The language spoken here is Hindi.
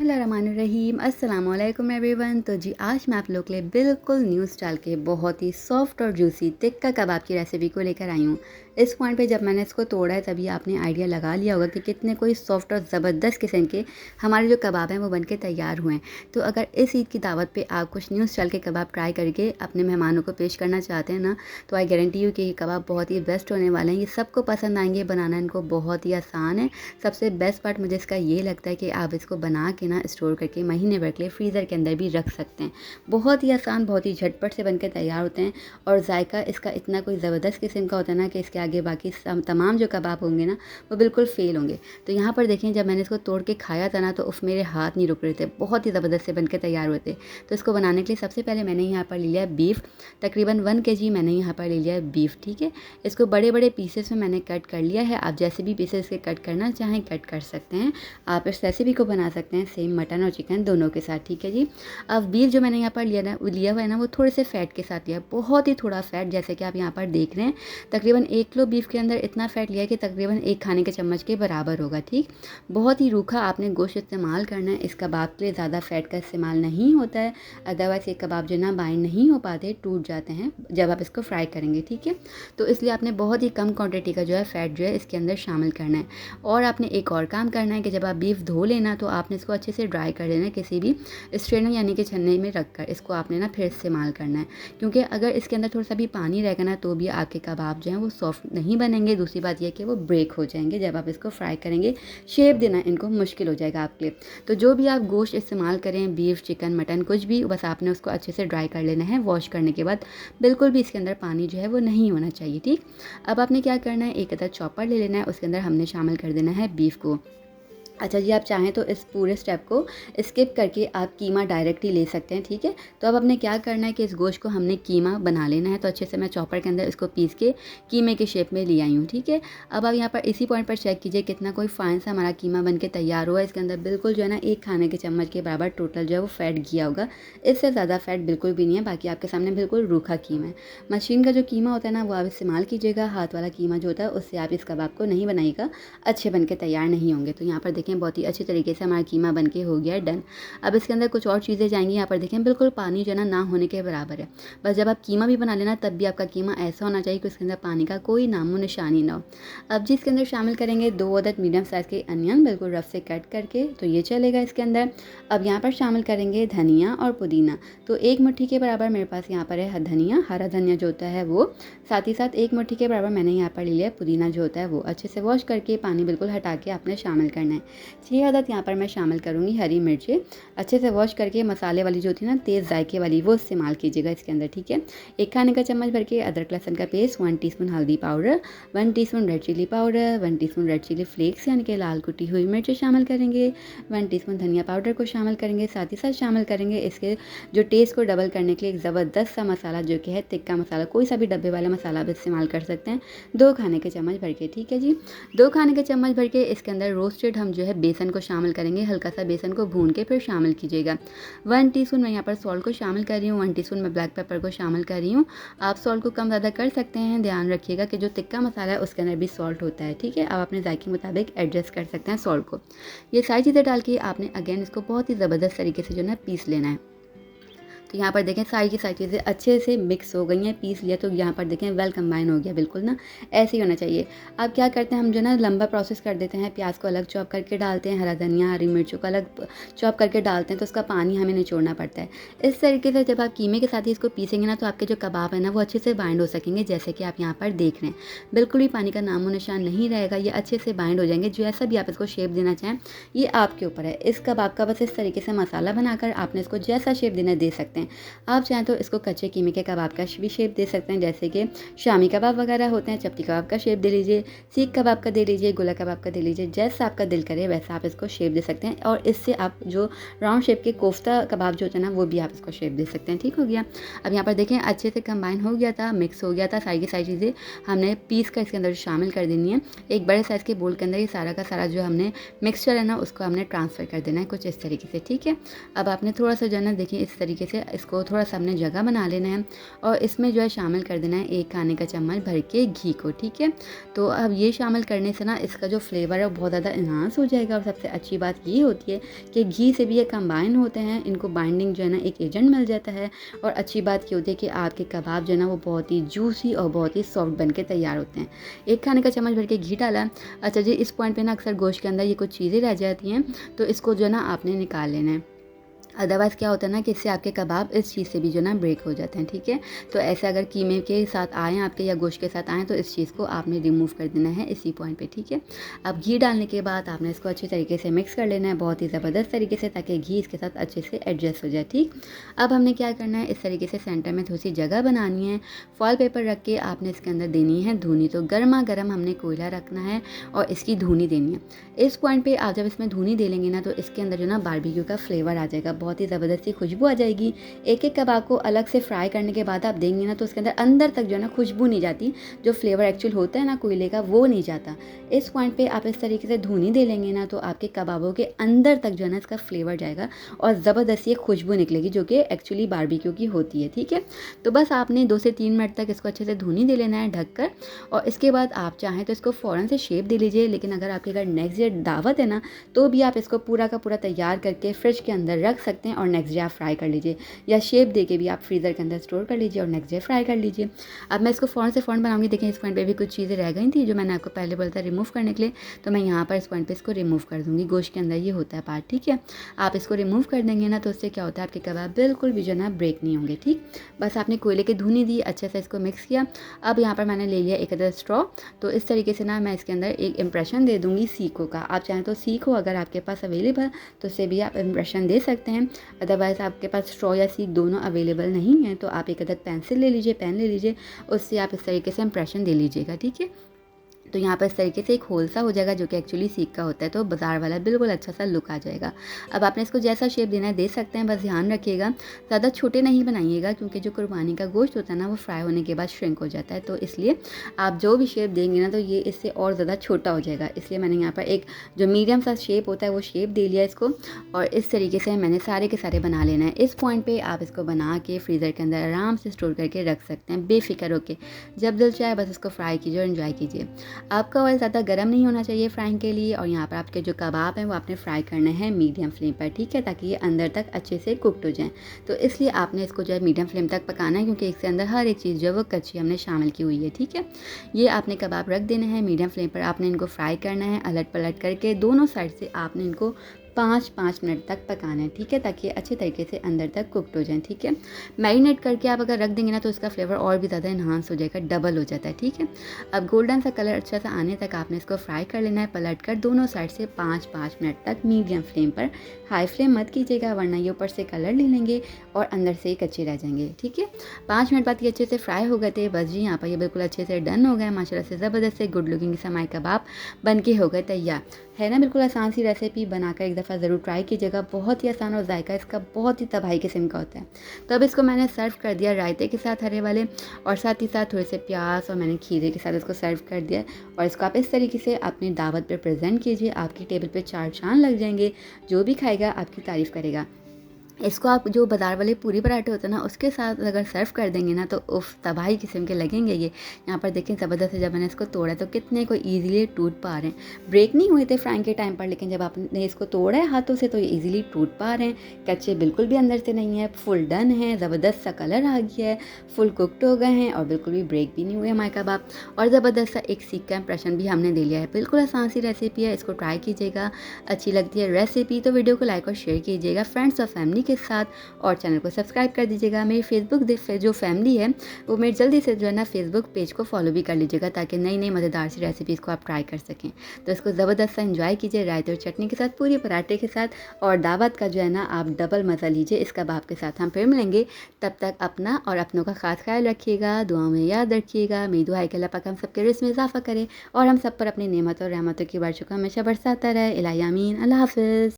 बिस्मिल्लाहिर्रहमानिर्रहीम अस्सलाम वालेकुम एवरीवन। तो जी आज मैं आप लोग के लिए बिल्कुल न्यू स्टाइल के बहुत ही सॉफ्ट और जूसी टिक्का कबाब की रेसिपी को लेकर आई हूँ। इस पॉइंट पे जब मैंने इसको तोड़ा है तभी आपने आइडिया लगा लिया होगा कि कितने कोई सॉफ्ट और ज़बरदस्त किस्म के हमारे जो कबाब हैं वो बन के तैयार हुए हैं। तो अगर इस ईद की दावत पे आप कुछ न्यू स्टाइल के कबाब ट्राई करके अपने मेहमानों को पेश करना चाहते हैं ना, तो आई गारंटी यू कि ये कबाब बहुत ही बेस्ट होने वाले हैं। ये सबको पसंद आएंगे, बनाना इनको बहुत ही आसान है। सबसे बेस्ट पार्ट मुझे इसका ये लगता है कि आप इसको बना के ना स्टोर करके महीने भर के लिए फ्रीज़र के अंदर भी रख सकते हैं। बहुत ही आसान, बहुत ही झटपट से बनकर तैयार होते हैं और जायका इसका इतना कोई ज़बरदस्त किस्म का होता है ना कि इसके आगे बाकी तमाम जो कबाब होंगे ना वो बिल्कुल फ़ेल होंगे। तो यहाँ पर देखें, जब मैंने इसको तोड़ के खाया था ना तो उस मेरे हाथ नहीं रुक रहे थे, बहुत ही ज़बरदस्त से बनकर तैयार हुए थे। तो इसको बनाने के लिए सबसे पहले मैंने यहाँ पर ले लिया बीफ, तकरीबन 1 kg मैंने यहाँ पर ले लिया बीफ। ठीक है, इसको बड़े बड़े पीसेस में मैंने कट कर लिया है। आप जैसे भी पीसेस के कट करना चाहें कट कर सकते हैं। आप इस रेसिपी को बना सकते हैं सेम मटन और चिकन दोनों के साथ। ठीक है जी, अब बीफ जो मैंने यहाँ पर लिया हुआ है ना वो थोड़े से फ़ैट के साथ लिया, बहुत ही थोड़ा फ़ैट, जैसे कि आप यहाँ पर देख रहे हैं। तकरीबन 1 किलो बीफ के अंदर इतना फ़ैट लिया है कि तकरीबन 1 खाने के चम्मच के बराबर होगा। ठीक, बहुत ही रूखा आपने गोश्त इस्तेमाल करना है। इस कबाब के लिए ज़्यादा फ़ैट का इस्तेमाल नहीं होता है, अदरवाइज़ ये कबाब जो ना बाइंड नहीं हो पाते, टूट जाते हैं जब आप इसको फ्राई करेंगे। ठीक है, तो इसलिए आपने बहुत ही कम क्वांटिटी का जो है फ़ैट जो है इसके अंदर शामिल करना है। और आपने एक और काम करना है कि जब आप बीफ धो लेना तो आपने इसको अच्छे से ड्राई कर देना है, किसी भी स्ट्रेनर यानी कि छन्ने में रख कर इसको आपने ना फिर इस्तेमाल करना है। क्योंकि अगर इसके अंदर थोड़ा सा भी पानी रहेगा ना तो भी आपके कबाब जो हैं वो सॉफ्ट नहीं बनेंगे। दूसरी बात यह कि वो ब्रेक हो जाएंगे जब आप इसको फ्राई करेंगे, शेप देना इनको मुश्किल हो जाएगा आपके लिए। तो जो भी आप गोश्त इस्तेमाल करें, बीफ, चिकन, मटन, कुछ भी, बस आपने उसको अच्छे से ड्राई कर लेना है। वॉश करने के बाद बिल्कुल भी इसके अंदर पानी जो है वो नहीं होना चाहिए। ठीक, अब आपने क्या करना है, एक अदर चॉपर ले लेना है, उसके अंदर हमने शामिल कर देना है बीफ को। अच्छा जी, आप चाहें तो इस पूरे स्टेप को स्किप करके आप कीमा डायरेक्ट ही ले सकते हैं। ठीक है, तो अब हमने क्या करना है कि इस गोश्त को हमने कीमा बना लेना है। तो अच्छे से मैं चॉपर के अंदर इसको पीस के कीमे के शेप में ले आई हूँ। ठीक है, अब आप यहाँ पर इसी पॉइंट पर चेक कीजिए कितना कोई फाइन सा हमारा कीमा बन के तैयार हुआ है। इसके अंदर बिल्कुल जो है ना 1 खाने के चम्मच के बराबर टोटल जो है वो फ़ैट गया होगा, इससे ज़्यादा फ़ैट बिल्कुल भी नहीं है। बाकी आपके सामने बिल्कुल रूखा कीमा है। मशीन का जो कीमा होता है ना वो आप इस्तेमाल कीजिएगा, हाथ वाला कीमा जो होता है उससे आप इस कबाब को नहीं बनाइएगा, अच्छे बन के तैयार नहीं होंगे। तो यहाँ पर देखें बहुत ही अच्छी तरीके से हमारा कीमा बन के हो गया है डन। अब इसके अंदर कुछ और चीज़ें जाएंगी। यहाँ पर देखें बिल्कुल पानी जो है ना होने के बराबर है। बस जब आप कीमा भी बना लेना तब भी आपका कीमा ऐसा होना चाहिए कि उसके अंदर पानी का कोई नामो निशानी ना हो। अब जी इसके अंदर शामिल करेंगे 2 अदद मीडियम साइज़ के अनियन, बिल्कुल रफ से कट करके, तो ये चलेगा इसके अंदर। अब यहाँ पर शामिल करेंगे धनिया और पुदीना। तो 1 मुट्ठी के बराबर मेरे पास यहाँ पर है धनिया, हरा धनिया जो होता है वो, साथ ही साथ 1 मुट्ठी के बराबर मैंने यहाँ पर ले लिया पुदीना जो होता है वो। अच्छे से वॉश करके पानी बिल्कुल हटा के आपने शामिल करना है। 6 अदद यहाँ पर मैं शामिल करूँगी हरी मिर्चें, अच्छे से वॉश करके मसाले वाली जो थी ना तेज़ जायके वाली वो इस्तेमाल कीजिएगा इसके अंदर। ठीक है, 1 खाने का चम्मच भर के अदरक लहसुन का पेस्ट, 1 टीस्पून हल्दी powder, 1 teaspoon red chilli powder, 1 teaspoon red chilli flakes यानी कि लाल कुटी हुई मिर्चें शामिल करेंगे, 1 टीस्पून धनिया पाउडर को शामिल करेंगे। साथ ही साथ शामिल करेंगे इसके जो टेस्ट को डबल करने के लिए एक ज़बरदस्त सा मसाला जो कि है टिक्का मसाला, कोई सा भी डब्बे वाला मसाला आप इस्तेमाल कर सकते हैं, 2 खाने के चम्मच भर के। ठीक है जी, 2 खाने के चम्मच भर के इसके अंदर रोस्टेड हम जो है बेसन को शामिल करेंगे। हल्का सा बेसन को भून के फिर शामिल कीजिएगा। 1 टीस्पून मैं यहाँ पर सॉल्ट को शामिल कर रही हूँ, 1 टीस्पून मैं ब्लैक पेपर को शामिल कर रही हूँ। आप सॉल्ट को कम ज़्यादा कर सकते हैं, ध्यान रखिएगा कि जो टिक्का मसाला है उसके अंदर भी सॉल्ट होता है। ठीक है, आप अपने जायके के मुताबिक एडजस्ट कर सकते हैं सॉल्ट को। ये सारी चीज़ें डाल के आपने अगेन इसको बहुत ही ज़बरदस्त तरीके से जो है पीस लेना है। तो यहाँ पर देखें सारी की सारी चीज़ें अच्छे से मिक्स हो गई हैं, पीस लिया। तो यहाँ पर देखें वेल कंबाइन हो गया, बिल्कुल ना ऐसे ही होना चाहिए। अब क्या करते हैं हम जो ना लंबा प्रोसेस कर देते हैं, प्याज को अलग चॉप करके डालते हैं, हरा धनिया हरी मिर्चों को अलग चॉप करके डालते हैं, तो उसका पानी हमें निचोड़ना पड़ता है। इस तरीके से जब आप कीमे के साथ ही इसको पीसेंगे ना तो आपके जो कबाब है ना वो अच्छे से बाइंड हो सकेंगे, जैसे कि आप यहाँ पर देख रहे हैं। बिल्कुल भी पानी का नामो निशान नहीं रहेगा, ये अच्छे से बाइंड हो जाएंगे। जैसा भी आप इसको शेप देना चाहें ये आपके ऊपर है। इस कबाब का बस इस तरीके से मसाला बनाकर आपने इसको जैसा शेप देना दे सकते हैं। आप चाहें तो इसको कच्चे कीमे के कबाब का भी शेप दे सकते हैं, जैसे कि शामी कबाब वगैरह होते हैं, चपटी कबाब का शेप दे लीजिए, सीख कबाब का दे लीजिए, गोला कबाब का दे लीजिए, जैसा आपका दिल करे वैसा आप इसको शेप दे सकते हैं। और इससे आप जो राउंड शेप के कोफ्ता कबाब जो होता है ना वो भी आप इसको शेप दे सकते हैं। ठीक हो गया, अब यहाँ पर देखें अच्छे से कंबाइन हो गया था, मिक्स हो गया था। सारी की सारी चीज़ें हमने पीस कर इसके अंदर शामिल कर देनी है। एक बड़े साइज़ के बोल के अंदर ये सारा का सारा जो हमने मिक्सचर है ना उसको हमने ट्रांसफ़र कर देना है कुछ इस तरीके से। ठीक है, अब आपने थोड़ा सा जो है ना देखिए इस तरीके से इसको थोड़ा सा हमने जगह बना लेना है और इसमें जो है शामिल कर देना है 1 खाने का चम्मच भर के घी को, ठीक है। तो अब ये शामिल करने से ना इसका जो फ्लेवर है वो बहुत ज़्यादा इन्हांस हो जाएगा और सबसे अच्छी बात ये होती है कि घी से भी ये कंबाइन होते हैं, इनको बाइंडिंग जो है ना एक एजेंट मिल जाता है और अच्छी बात ये होती है कि आपके कबाब जो है ना वो बहुत ही जूसी और बहुत ही सॉफ्ट बन के तैयार होते हैं। 1 खाने का चम्मच भर के घी डाला। अच्छा जी, इस पॉइंट पे ना अक्सर गोश्त के अंदर ये कुछ चीज़ें रह जाती हैं, तो इसको जो है ना आपने निकाल लेना है। अदरवाइज़ क्या होता है ना कि इससे आपके कबाब इस चीज़ से भी जो ना ब्रेक हो जाते हैं, ठीक है। तो ऐसे अगर कीमे के साथ आएँ आपके या गोश्त के साथ आएँ तो इस चीज़ को आपने रिमूव कर देना है इसी पॉइंट पे, ठीक है। अब घी डालने के बाद आपने इसको अच्छे तरीके से मिक्स कर लेना है, बहुत ही ज़बरदस्त तरीके से, ताकि घी इसके साथ अच्छे से एडजस्ट हो जाए, ठीक। अब हमने क्या करना है, इस तरीके से सेंटर में थोड़ी सी जगह बनानी है, फॉल पेपर रख के आपने इसके अंदर देनी है धुनी। तो गर्मा गर्म हमने कोयला रखना है और इसकी धुनी देनी है। इस पॉइंट पे आप जब इसमें धुनी दे लेंगे ना तो इसके अंदर जो ना बारबेक्यू का फ्लेवर आ जाएगा, बहुत ही ज़बरदस्त सी खुशबू आ जाएगी। एक-एक कबाब को अलग से फ्राई करने के बाद आप देंगे ना तो उसके अंदर तक जो है ना खुशबू नहीं जाती, जो फ्लेवर एक्चुअल होता है ना कोयले का वो नहीं जाता। इस पॉइंट पे आप इस तरीके से धुनी दे लेंगे ना तो आपके कबाबों के अंदर तक जो है ना इसका फ्लेवर जाएगा और ज़बरदस्त सी एक खुशबू निकलेगी जो कि एक्चुअली बारबेक्यू की होती है, ठीक है। तो बस आपने 2 से 3 मिनट तक इसको अच्छे से धुनी दे लेना है ढककर और इसके बाद आप चाहें तो इसको फ़ौरन से शेप दे लीजिए, लेकिन अगर आपके घर नेक्स्ट डे दावत है ना तो भी आप इसको पूरा का पूरा तैयार करके फ्रिज के अंदर रख सकते हैं और नेक्स्ट डे आप फ्राई कर लीजिए, या शेप दे के भी आप फ्रीज़र के अंदर स्टोर कर लीजिए और नेक्स्ट डे फ्राई कर लीजिए। अब मैं इसको फ़ौरन से फ़ौरन बनाऊंगी। देखिए इस पॉइंट पे भी कुछ चीज़ें रह गई थी जो मैंने आपको पहले बोला था रिमूव करने के लिए, तो मैं यहाँ पर इस पॉइंट पे इसको रिमूव कर दूँगी। गोश्त के अंदर ये होता है पार्ट, ठीक है। आप इसको रिमूव कर देंगे ना तो उससे क्या होता है आपके कबाब बिल्कुल भी जो है ना ब्रेक नहीं होंगे, ठीक। बस आपने कोयले की धुनी दी, अच्छे से इसको मिक्स किया। अब यहाँ पर मैंने ले लिया एक अदर स्ट्रॉ, तो इस तरीके से ना मैं इसके अंदर एक इम्प्रेशन दे दूँगी सीखो का। आप चाहें तो सीखो अगर आपके पास अवेलेबल तो उससे भी आप इम्प्रेशन दे सकते हैं। अदरवाइज़ आपके पास स्ट्रॉ या सीख दोनों अवेलेबल नहीं है तो आप एक अदद पेंसिल ले लीजिए, पेन ले लीजिए, उससे आप इस तरीके से इम्प्रेशन दे लीजिएगा, ठीक है। तो यहाँ पर इस तरीके से एक होल सा हो जाएगा जो कि एक्चुअली सीख का होता है, तो बाज़ार वाला बिल्कुल अच्छा सा लुक आ जाएगा। अब आपने इसको जैसा शेप देना है दे सकते हैं, बस ध्यान रखिएगा ज़्यादा छोटे नहीं बनाइएगा क्योंकि जो कुर्बानी का गोश्त होता है ना वो फ्राई होने के बाद श्रिंक हो जाता है, तो इसलिए आप जो भी शेप देंगे ना तो ये इससे और ज़्यादा छोटा हो जाएगा। इसलिए मैंने यहाँ पर एक जो मीडियम सा शेप होता है वो शेप दे लिया इसको और इस तरीके से मैंने सारे के सारे बना लेना है। इस पॉइंट पर आप इसको बना के फ्रीज़र के अंदर आराम से स्टोर करके रख सकते हैं बेफिक्र होके। जब दिल चाहे बस इसको फ्राई कीजिए और इन्जॉय कीजिए। आपका ऑयल ज़्यादा गर्म नहीं होना चाहिए फ्राइंग के लिए और यहाँ पर आपके जो कबाब हैं वो आपने फ्राई करने हैं मीडियम फ्लेम पर, ठीक है, ताकि ये अंदर तक अच्छे से कुकड हो जाएं। तो इसलिए आपने इसको जो है मीडियम फ्लेम तक पकाना है क्योंकि इसके अंदर हर एक चीज़ जो है वो कच्ची हमने शामिल की हुई है, ठीक है। ये आपने कबाब रख देने हैं मीडियम फ्लेम पर, आपने इनको फ्राई करना है अलट पलट करके दोनों साइड से आपने इनको 5-5 मिनट तक पकाना है, ठीक है, ताकि अच्छे तरीके से अंदर तक कुकड हो जाए, ठीक है। मैरिनेट करके आप अगर रख देंगे ना तो इसका फ्लेवर और भी ज़्यादा इन्हांस हो जाएगा, डबल हो जाता है, ठीक है। अब गोल्डन सा कलर अच्छा सा आने तक आपने इसको फ्राई कर लेना है पलट कर दोनों साइड से 5-5 मिनट तक मीडियम फ्लेम पर। हाई फ्लेम मत कीजिएगा वरना ये ऊपर से कलर ले लेंगे और अंदर से ही कच्चे रह जाएंगे, ठीक है। 5 मिनट बाद ये अच्छे से फ्राई हो गए थे, बस जी यहाँ पर ये बिल्कुल अच्छे से डन हो गए माशाल्लाह से, ज़बरदस्त से गुड लुकिंग समाई कबाब बन के हो गए तैयार। है ना बिल्कुल आसान सी रेसिपी, बनाकर एक दफ़ा ज़रूर ट्राई कीजिएगा, बहुत ही आसान और जायका इसका बहुत ही तबाही किस्म का होता है। तो अब इसको मैंने सर्व कर दिया रायते के साथ हरे वाले और साथ ही साथ थोड़े से प्याज और मैंने खीरे के साथ इसको सर्व कर दिया और इसको आप इस तरीके से अपनी दावत पे प्रेजेंट कीजिए, आपकी टेबल पे चार चांद लग जाएंगे, जो भी खाएगा आपकी तारीफ़ करेगा। इसको आप जो बाज़ार वाले पूरी पराठे होते हैं ना उसके साथ अगर सर्व कर देंगे ना तो उफ तबाही किस्म के लगेंगे ये। यहाँ पर देखें ज़बरदस्त है, जब मैंने इसको तोड़ा तो कितने को ईज़िली टूट पा रहे हैं, ब्रेक नहीं हुए थे फ्राइंग के टाइम पर, लेकिन जब आपने इसको तोड़ा है हाथों से तो ये ईज़िली टूट पा रहे हैं, कच्चे बिल्कुल भी अंदर से नहीं है, फुल डन है, ज़बरदस्त सा कलर आ गया है, फुल कुकड हो गए हैं और बिल्कुल भी ब्रेक भी नहीं हुए हमारे कबाब और ज़बरदस्त सा एक सीख का इंप्रेशन भी हमने दे लिया है। बिल्कुल आसान सी रेसिपी है, इसको ट्राई कीजिएगा। अच्छी लगती है रेसिपी तो वीडियो को लाइक और शेयर कीजिएगा फ्रेंड्स और फैमिली के साथ और चैनल को सब्सक्राइब कर दीजिएगा। मेरी फेसबुक जो फैमिली है वो मेरे जल्दी से जो है ना फेसबुक पेज को फॉलो भी कर लीजिएगा ताकि नई नई मज़ेदार सी रेसिपीज़ को आप ट्राई कर सकें। तो इसको ज़बरदस्त सा एंजॉय कीजिए रायते और चटनी के साथ, पूरी पराठे के साथ और दावत का जो है ना आप डबल मज़ा लीजिए इस कबाब के साथ। हम फिर मिलेंगे, तब तक अपना और अपनों का खास ख्याल रखिएगा, दुआ में याद रखिएगा। मेरी दुआ है कि अल्लाह पाक हम सबके रिज़्क़ में इजाफ़ा करे और हम सब पर अपनी नेमत और रहमतों की बरकत हमेशा बरसाता रहे। इलाही आमीन। अल्लाह हाफ़िज़।